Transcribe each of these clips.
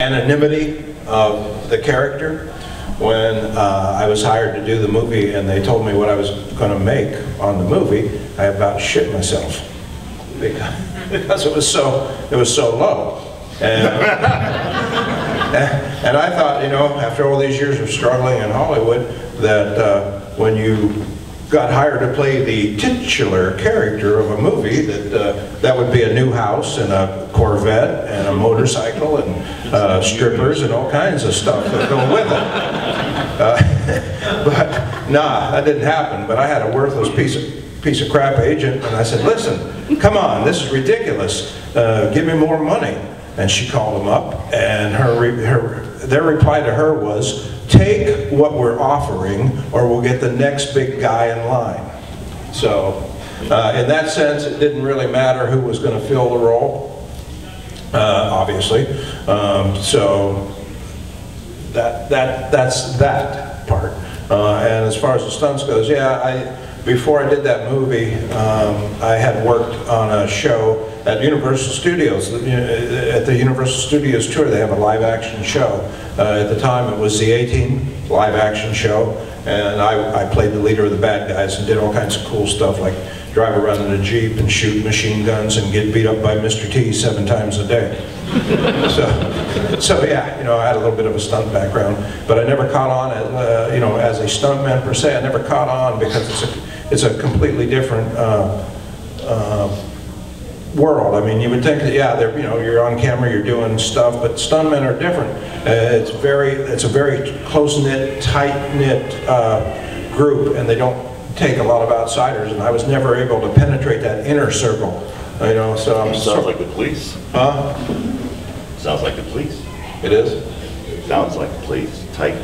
anonymity of the character. When I was hired to do the movie and they told me what I was going to make on the movie, I about shit myself because it was so low. And I thought, you know, after all these years of struggling in Hollywood, that when you got hired to play the titular character of a movie, that would be a new house and a Corvette and a motorcycle and strippers and all kinds of stuff that go with it. But nah, that didn't happen. But I had a worthless piece of crap agent, and I said, listen, come on, this is ridiculous. Give me more money. And she called them up, and their reply to her was, take what we're offering or we'll get the next big guy in line. So in that sense, it didn't really matter who was going to fill the role, obviously. So that's that part. And as far as the stunts goes, yeah, before I did that movie, I had worked on a show at Universal Studios. At the Universal Studios tour, they have a live-action show. At the time, it was the A-Team live-action show, and I played the leader of the bad guys and did all kinds of cool stuff, like drive around in a Jeep and shoot machine guns and get beat up by Mr. T 7 times a day. So yeah, you know, I had a little bit of a stunt background, but I never caught on, you know, as a stuntman per se. I never caught on because it's a completely different world. I mean, you would think that, yeah, you know, you're on camera, you're doing stuff, but stuntmen are different. It's a very close-knit, tight-knit group, and they don't take a lot of outsiders. And I was never able to penetrate that inner circle, you know. So I'm sounds like the police. Huh? Sounds like the police. It is. Sounds like the police. Tight.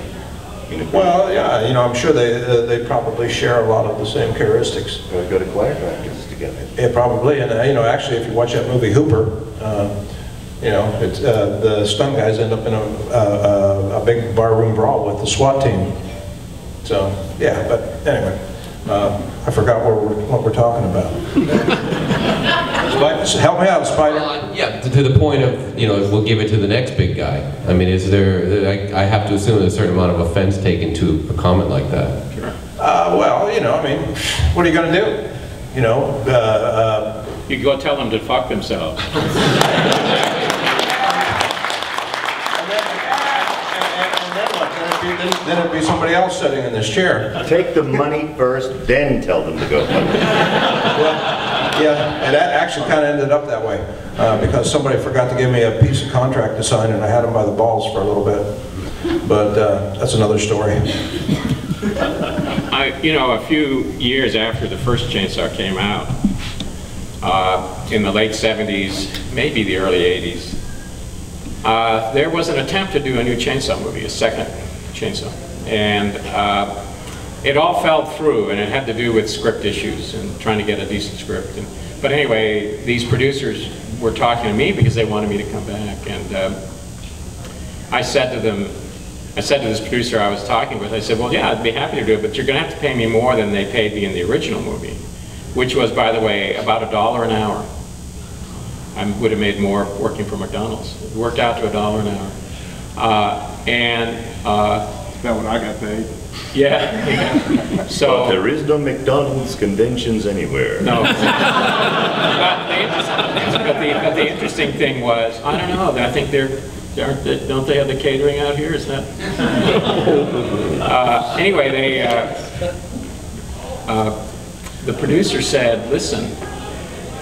Well, yeah, you know, I'm sure they probably share a lot of the same characteristics. We'll go to choir practice together. Yeah, probably, and you know, actually, if you watch that movie Hooper, you know, the stunt guys end up in a big barroom brawl with the SWAT team. So, yeah, but anyway, I forgot what we're talking about. Help me out, Spider. Yeah, to the point of, you know, we'll give it to the next big guy. I mean, is there, I have to assume there's a certain amount of offense taken to a comment like that. Sure. Well, you know, I mean, what are you going to do? You know, you go tell them to fuck themselves. Then it'd be somebody else sitting in this chair. Take the money first, then tell them to go. Well, yeah, and that actually kind of ended up that way because somebody forgot to give me a piece of contract to sign, and I had them by the balls for a little bit. But that's another story. You know, a few years after the first Chainsaw came out, in the late 70s, maybe the early 80s, there was an attempt to do a new Chainsaw movie, a second Chainsaw, and it all fell through, and it had to do with script issues and trying to get a decent script. But anyway, these producers were talking to me because they wanted me to come back, and I said to this producer I was talking with, I said, well, yeah, I'd be happy to do it, but you're going to have to pay me more than they paid me in the original movie, which was, by the way, about $1 an hour. I would have made more working for McDonald's. It worked out to $1 an hour. That's what I got paid. Yeah. So, but there is no McDonald's conventions anywhere. No. But the interesting thing was, I don't know, I think don't they have the catering out here? Is that? Anyway, the producer said, listen,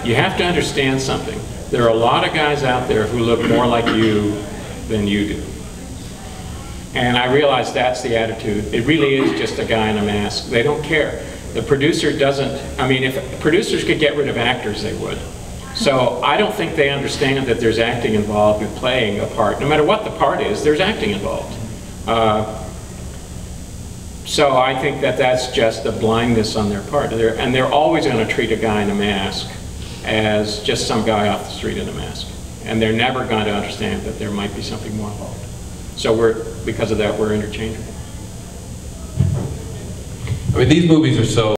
you have to understand something. There are a lot of guys out there who look more like you than you do. And I realized that's the attitude. It really is just a guy in a mask. They don't care. The producer doesn't, I mean, if producers could get rid of actors, they would. So I don't think they understand that there's acting involved with playing a part. No matter what the part is, there's acting involved. So I think that that's just a blindness on their part. And they're always going to treat a guy in a mask as just some guy off the street in a mask. And they're never going to understand that there might be something more involved. So because of that, we're interchangeable. I mean, these movies are so